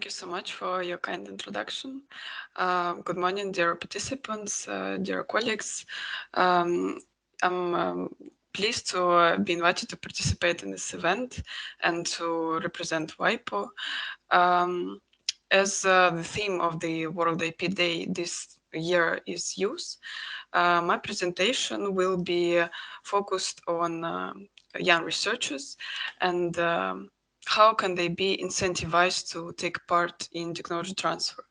Thank you so much for your kind introduction. Good morning, dear participants, dear colleagues. I'm pleased to be invited to participate in this event and to represent WIPO. As the theme of the World IP Day this year is youth, my presentation will be focused on young researchers and how can they be incentivized to take part in technology transfer.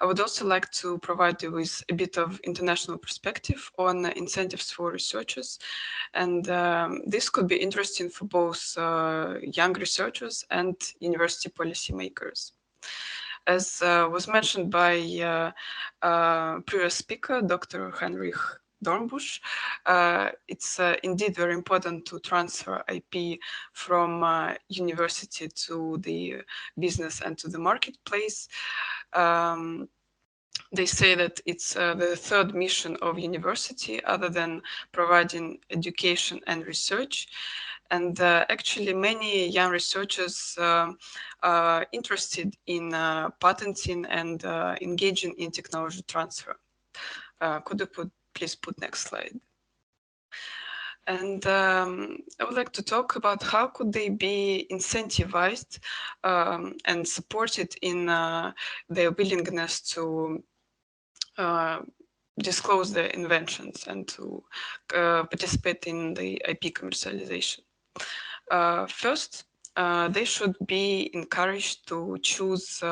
I would also like to provide you with a bit of international perspective on incentives for researchers. And this could be interesting for both young researchers and university policymakers. As was mentioned by previous speaker, Dr. Heinrich Dornbusch, it's indeed very important to transfer IP from university to the business and to the marketplace. They say that it's the third mission of university other than providing education and research. And actually, many young researchers are interested in patenting and engaging in technology transfer. Could you please put next slide? And I would like to talk about how could they be incentivized and supported in their willingness to disclose their inventions and to participate in the IP commercialization. First, they should be encouraged to choose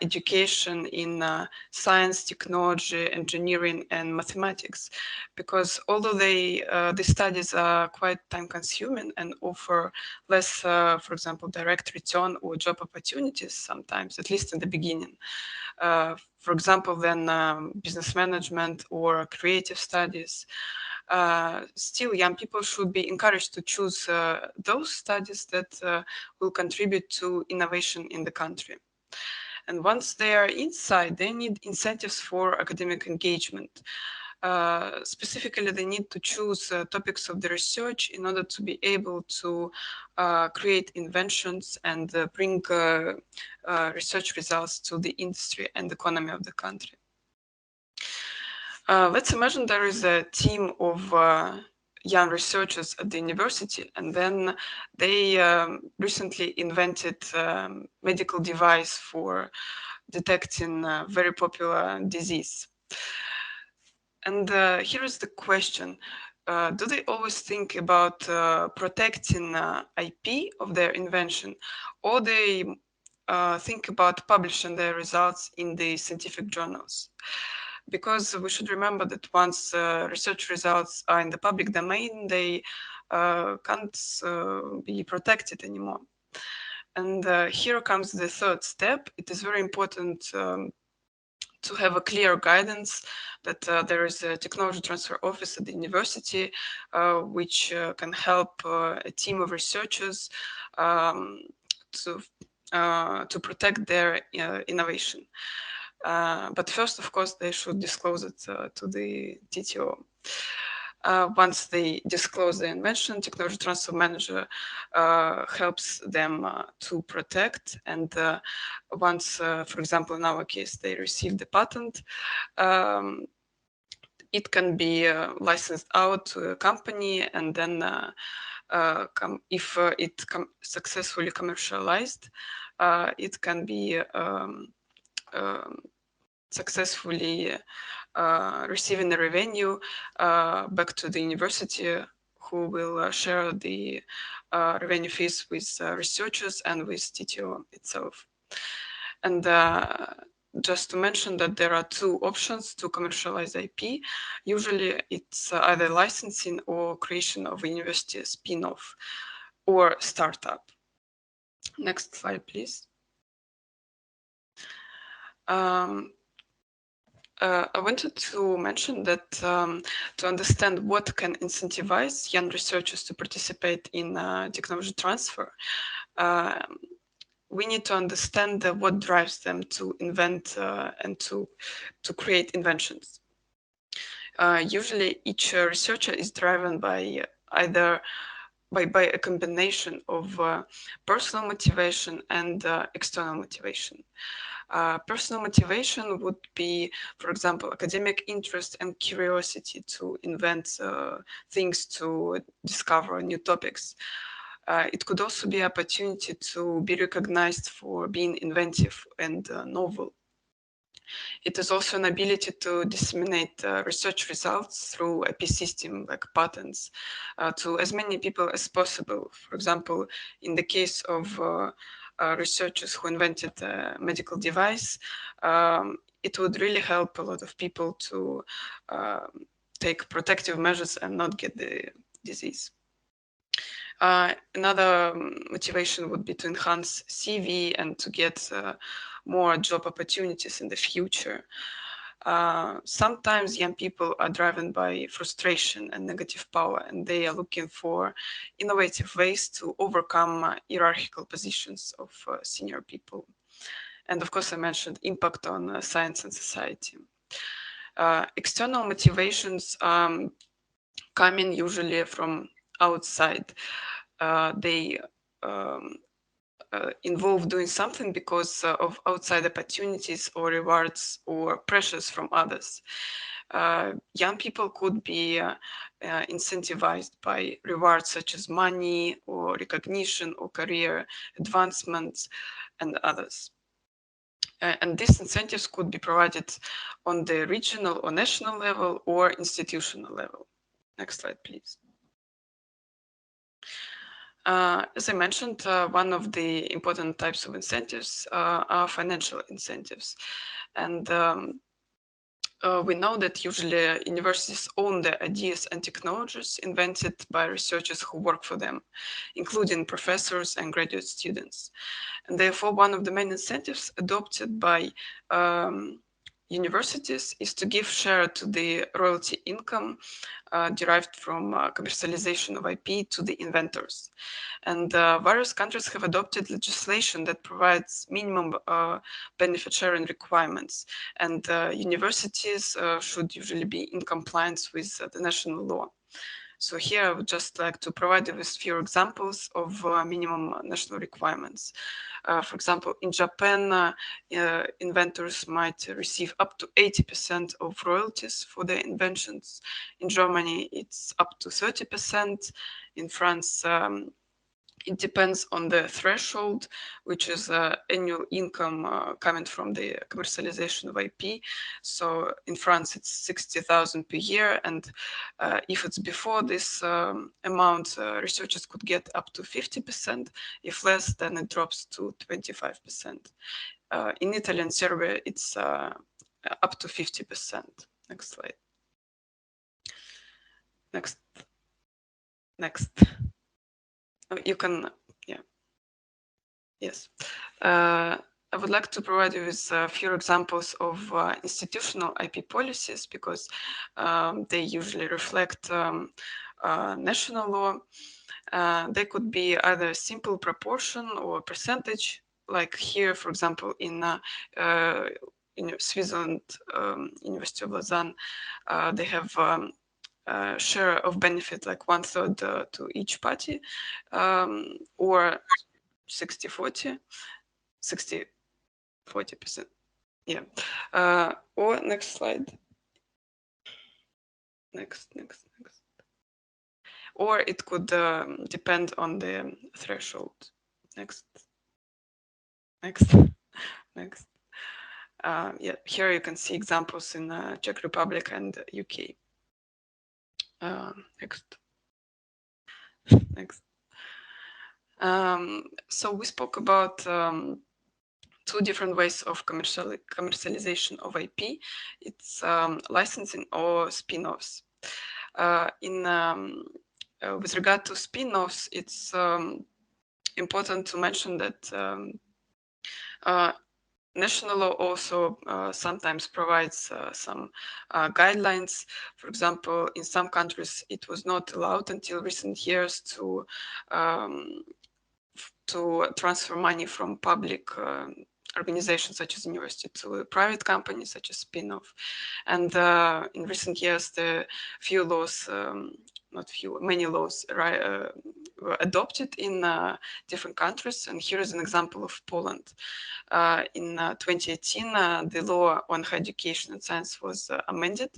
education in science, technology, engineering, and mathematics, because although the studies are quite time-consuming and offer less, for example, direct return or job opportunities sometimes, at least in the beginning, for example, than business management or creative studies, still young people should be encouraged to choose those studies that will contribute to innovation in the country. And once they are inside, they need incentives for academic engagement. Specifically, they need to choose topics of the research in order to be able to create inventions and bring research results to the industry and economy of the country. Let's imagine there is a team of young researchers at the university, and then they recently invented a medical device for detecting a very popular disease. And here is the question. Do they always think about protecting IP of their invention, or they think about publishing their results in the scientific journals? Because we should remember that once research results are in the public domain, they can't be protected anymore. And here comes the third step. It is very important to have a clear guidance that there is a technology transfer office at the university which can help a team of researchers to protect their innovation. But first, of course, they should disclose it to the TTO. Once they disclose the invention, technology transfer manager helps them to protect. And once, for example, in our case, they receive the patent, it can be licensed out to a company, and then if it successfully commercialized, it can be successfully receiving the revenue back to the university, who will share the revenue fees with researchers and with TTO itself. And just to mention that there are two options to commercialize IP. Usually it's either licensing or creation of a university spin-off or startup. Next slide, please. I wanted to mention that to understand what can incentivize young researchers to participate in technology transfer, we need to understand what drives them to invent and to create inventions. Usually, each researcher is driven by either by a combination of personal motivation and external motivation. Personal motivation would be, for example, academic interest and curiosity to invent things, to discover new topics. It could also be an opportunity to be recognized for being inventive and novel. It is also an ability to disseminate research results through IP system like patents to as many people as possible. For example, in the case of researchers who invented a medical device, it would really help a lot of people to take protective measures and not get the disease. Another motivation would be to enhance CV and to get more job opportunities in the future. Sometimes young people are driven by frustration and negative power, and they are looking for innovative ways to overcome hierarchical positions of senior people. And of course, I mentioned impact on science and society. External motivations coming usually from outside. They involve doing something because of outside opportunities or rewards or pressures from others. Young people could be incentivized by rewards such as money or recognition or career advancements and others. And these incentives could be provided on the regional or national level or institutional level. Next slide, please. As I mentioned, one of the important types of incentives are financial incentives. And we know that usually universities own the ideas and technologies invented by researchers who work for them, including professors and graduate students. And therefore, one of the main incentives adopted by universities is to give share to the royalty income derived from commercialization of IP to the inventors. And various countries have adopted legislation that provides minimum benefit sharing requirements. And universities should usually be in compliance with the national law. So here I would just like to provide you with a few examples of minimum national requirements. For example, in Japan, inventors might receive up to 80% of royalties for their inventions. In Germany, it's up to 30%. In France, it depends on the threshold, which is annual income coming from the commercialization of IP. So in France, it's 60,000 per year. And if it's before this amount, researchers could get up to 50%. If less, then it drops to 25%. In Italy and Serbia, it's up to 50%. Next slide. Next. You can, yeah. Yes. I would like to provide you with a few examples of institutional IP policies because they usually reflect national law. They could be either simple proportion or percentage, like here, for example, in Switzerland, University of Lausanne, they have share of benefit like 1/3 to each party, or 60-40, 60-40%. Yeah. Or next slide. Next. Or it could depend on the threshold. Next. Yeah, here you can see examples in Czech Republic and UK. Next. So we spoke about two different ways of commercialization of IP. It's licensing or spin-offs. With regard to spin-offs, it's important to mention that national law also sometimes provides some guidelines. For example, in some countries, it was not allowed until recent years to transfer money from public organizations such as university to a private company such as spin-off. And in recent years, the few laws, not few, many laws were adopted in different countries. And here is an example of Poland. In 2018, the law on higher education and science was amended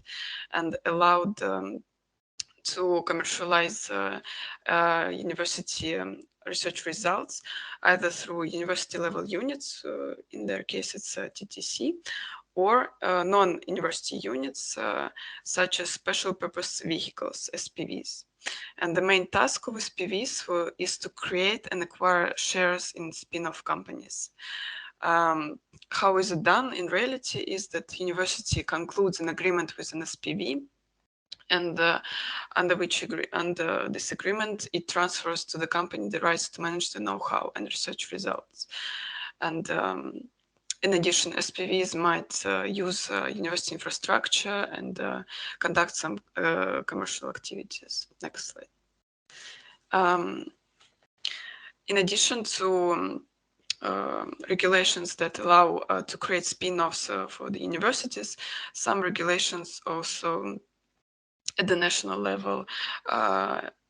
and allowed to commercialize university research results, either through university level units, in their case it's TTC, or non-university units, such as special purpose vehicles, SPVs. And the main task of SPVs is to create and acquire shares in spin-off companies. How is it done in reality is that university concludes an agreement with an SPV, and under this agreement, it transfers to the company the rights to manage the know-how and research results. And in addition, SPVs might use university infrastructure and conduct some commercial activities. Next slide. In addition to regulations that allow to create spin-offs for the universities, some regulations also at the national level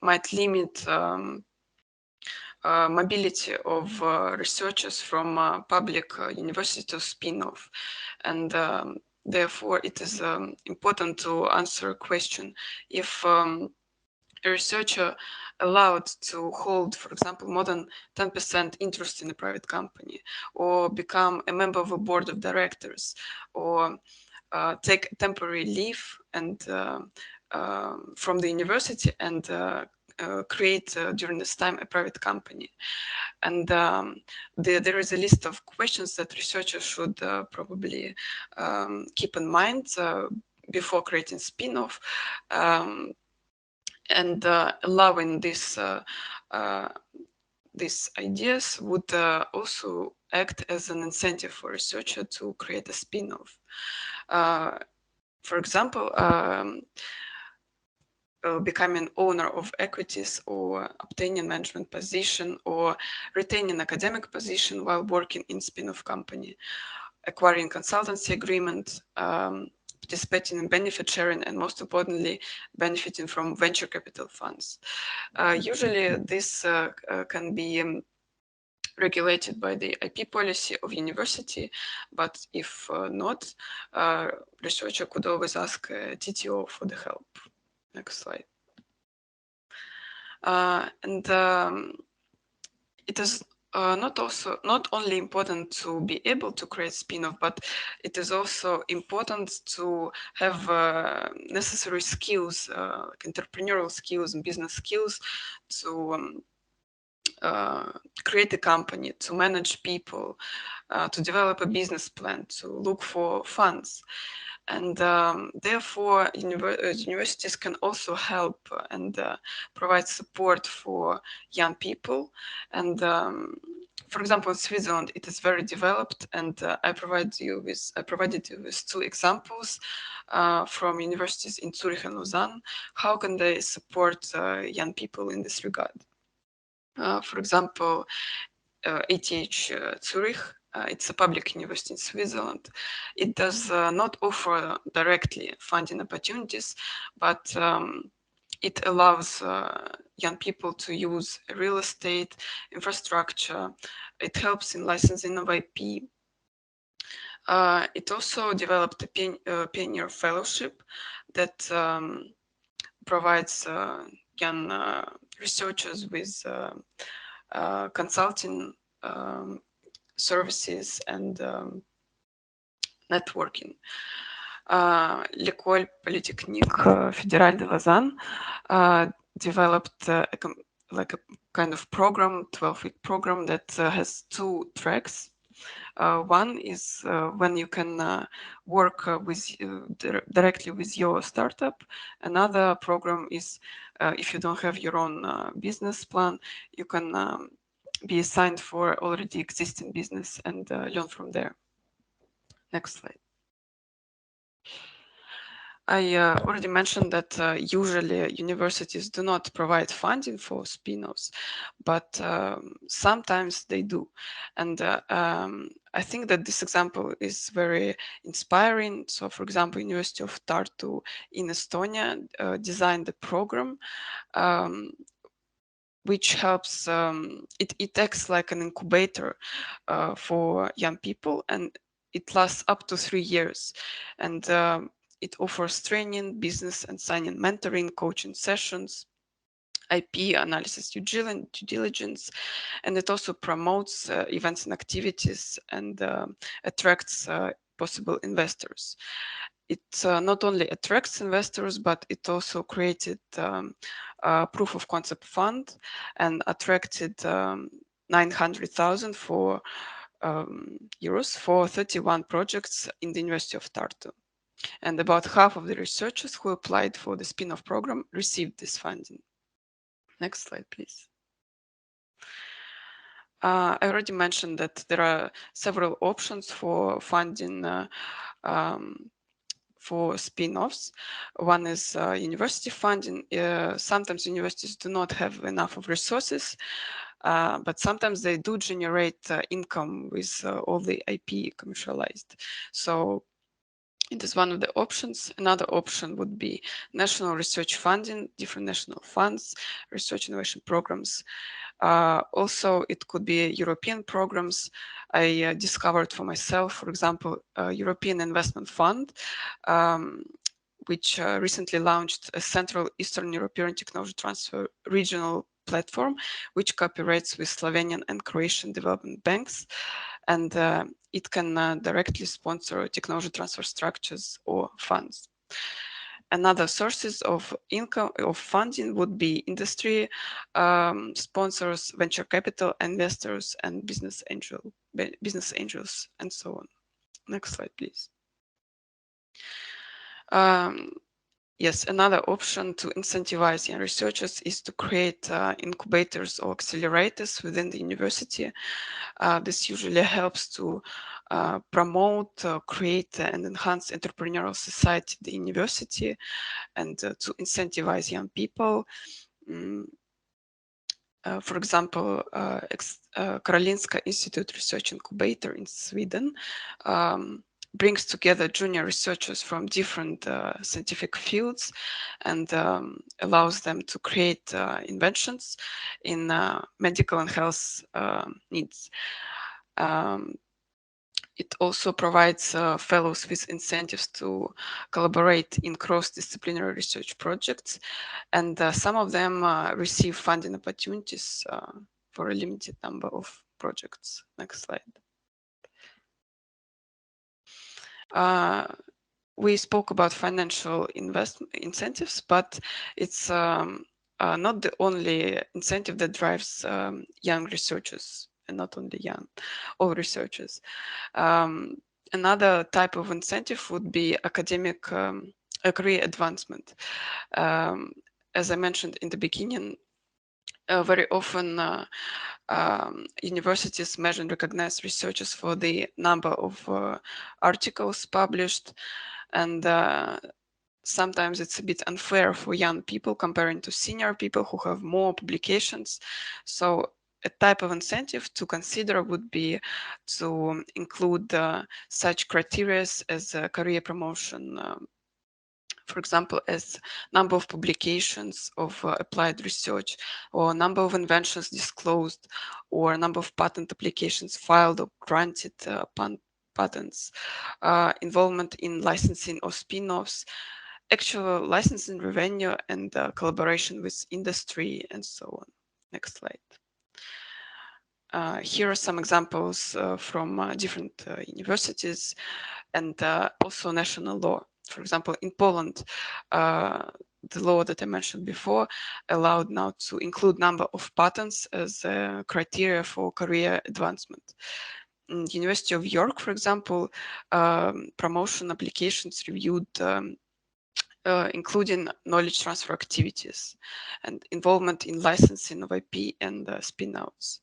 might limit mobility of researchers from public university to spin-off. And therefore, it is important to answer a question if a researcher allowed to hold, for example, more than 10% interest in a private company, or become a member of a board of directors, or take temporary leave and from the university and create during this time a private company. And there is a list of questions that researchers should probably keep in mind before creating spin-off. And allowing these ideas would also act as an incentive for researcher to create a spin-off. For example, becoming owner of equities, or obtaining management position, or retaining academic position while working in spin-off company, acquiring consultancy agreement, participating in benefit sharing, and most importantly, benefiting from venture capital funds. Usually this can be regulated by the IP policy of university, but if not, researcher could always ask TTO for the help. Next slide. And it is not only important to be able to create spin-off, but it is also important to have necessary skills, like entrepreneurial skills and business skills, to create a company, to manage people, to develop a business plan, to look for funds. And therefore, universities can also help and provide support for young people. And for example, in Switzerland, it is very developed. And I provided you with two examples from universities in Zurich and Lausanne. How can they support young people in this regard? For example, ETH Zurich, it's a public university in Switzerland. It does not offer directly funding opportunities, but it allows young people to use real estate, infrastructure. It helps in licensing of IP. It also developed a pioneer fellowship that provides young researchers with consulting services and networking. L'école polytechnique fédérale de Lausanne developed like a kind of program, 12-week program that has two tracks. One is when you can work directly with your startup. Another program is if you don't have your own business plan, you can be assigned for already existing business and learn from there. Next slide. I already mentioned that usually universities do not provide funding for spin-offs, but sometimes they do. And I think that this example is very inspiring. So, for example, University of Tartu in Estonia designed a program um, which helps, it acts like an incubator for young people, and it lasts up to 3 years. And it offers training, business and signing mentoring, coaching sessions, IP analysis, due diligence, and it also promotes events and activities and attracts possible investors. It not only attracts investors, but it also created a proof of concept fund and attracted 900,000 for euros for 31 projects in the University of Tartu. And about half of the researchers who applied for the spin-off program received this funding. Next slide, please. I already mentioned that there are several options for funding for spin-offs. One is university funding. Sometimes universities do not have enough of resources, but sometimes they do generate income with all the IP commercialized. So it is one of the options. Another option would be national research funding, different national funds, research innovation programs. Also, it could be European programs. I discovered for myself, for example, European Investment Fund, which recently launched a Central Eastern European Technology Transfer regional platform, which cooperates with Slovenian and Croatian development banks. And it can directly sponsor technology transfer structures or funds. Another sources of income of funding would be industry sponsors, venture capital investors, and business angels, and so on. Next slide, please. Yes, another option to incentivize young researchers is to create incubators or accelerators within the university. This usually helps to promote, create, and enhance entrepreneurial society at the university, and to incentivize young people. For example, Karolinska Institute Research Incubator in Sweden brings together junior researchers from different scientific fields and allows them to create inventions in medical and health needs. It also provides fellows with incentives to collaborate in cross-disciplinary research projects, and some of them receive funding opportunities for a limited number of projects. Next slide. We spoke about financial investment incentives, but it's not the only incentive that drives young researchers, and not only young, all researchers. Another type of incentive would be academic career advancement. As I mentioned in the beginning, very often universities measure and recognize researchers for the number of articles published, and sometimes it's a bit unfair for young people comparing to senior people who have more publications. So a type of incentive to consider would be to include such criteria as career promotion, for example, as number of publications of applied research, or number of inventions disclosed, or number of patent applications filed or granted patents, involvement in licensing or spin-offs, actual licensing revenue, and collaboration with industry, and so on. Next slide. Here are some examples from different universities and also national law. For example, in Poland, the law that I mentioned before allowed now to include number of patents as a criteria for career advancement. In the University of York, for example, promotion applications reviewed including knowledge transfer activities and involvement in licensing of IP and spin-outs.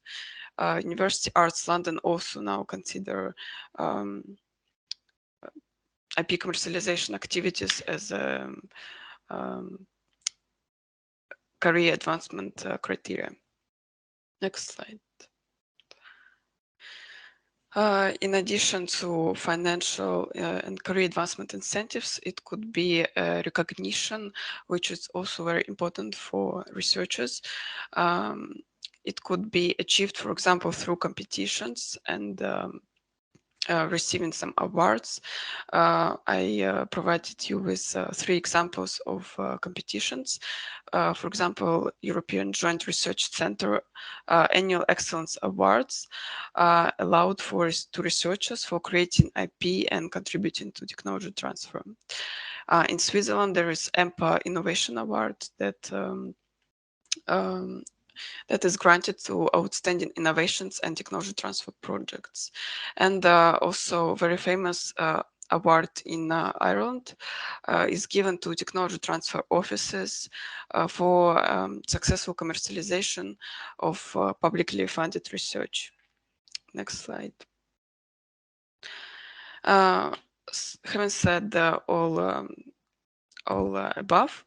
University Arts London also now consider IP commercialization activities as a career advancement criteria. Next slide. In addition to financial and career advancement incentives, it could be recognition, which is also very important for researchers. Um, it could be achieved, for example, through competitions and receiving some awards. I provided you with 3 examples of competitions. For example, European Joint Research Center Annual Excellence Awards allowed to researchers for creating IP and contributing to technology transfer. In Switzerland, there is EMPA Innovation Award um, that is granted to outstanding innovations and technology transfer projects. And also very famous award in Ireland is given to technology transfer offices for successful commercialization of publicly funded research. Next slide. Having said all above,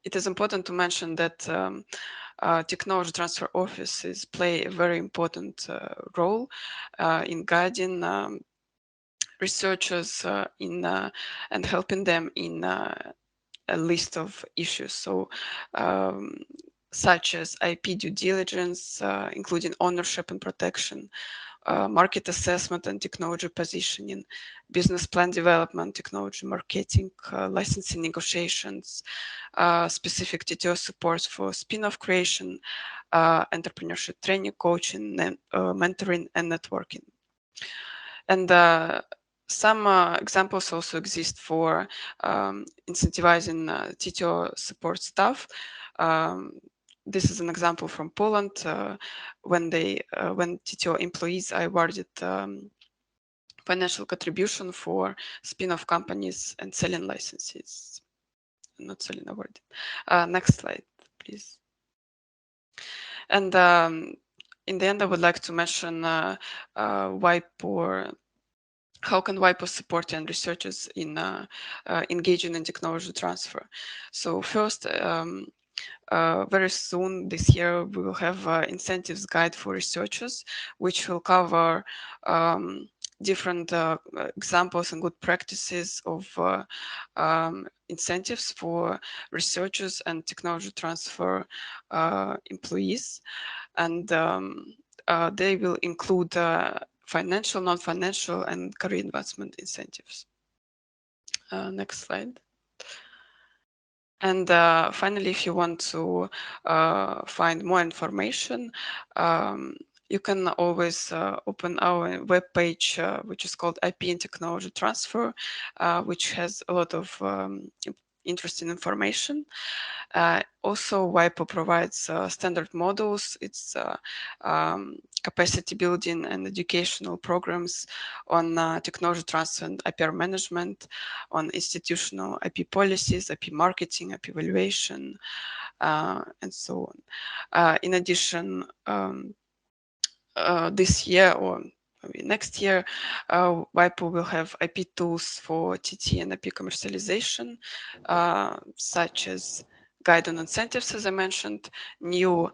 it is important to mention that technology transfer offices play a very important role in guiding researchers and helping them in a list of issues. So such as IP due diligence, including ownership and protection, market assessment and technology positioning, business plan development, technology marketing, licensing negotiations, specific TTO support for spin-off creation, entrepreneurship training, coaching, mentoring, and networking. And some examples also exist for incentivizing TTO support staff. This is an example from Poland when TTO employees are awarded financial contribution for spin-off companies and selling licenses. Not selling awarded. Next slide, please. And in the end, I would like to mention WIPO. How can WIPO support and researchers in engaging in technology transfer? So first, very soon this year, we will have incentives guide for researchers, which will cover different examples and good practices of incentives for researchers and technology transfer employees. And they will include financial, non-financial, and career advancement incentives. Next slide. And finally, if you want to find more information, you can always open our webpage, which is called IP and Technology Transfer, which has a lot of interesting information. Also, WIPO provides standard models. It's capacity building and educational programs on technology transfer and IP management, on institutional IP policies, IP marketing, IP evaluation, and so on. In addition, this year or maybe next year, WIPO will have IP tools for TT and IP commercialization, such as guide on incentives, as I mentioned, new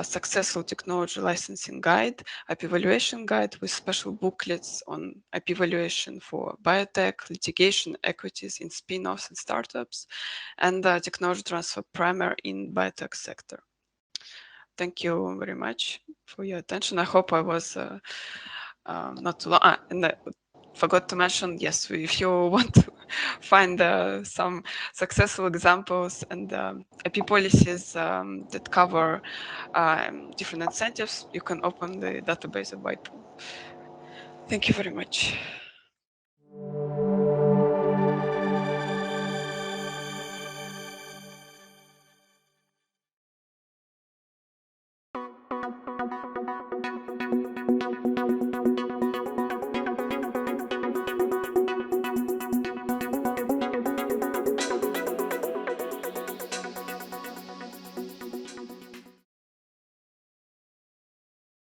successful technology licensing guide, IP evaluation guide with special booklets on IP evaluation for biotech, litigation, equities in spin-offs and startups, and technology transfer primer in biotech sector. Thank you very much for your attention. I hope I was not too long. And I forgot to mention, yes, if you want to find some successful examples and IP policies that cover different incentives, you can open the database of WIPO. Thank you very much.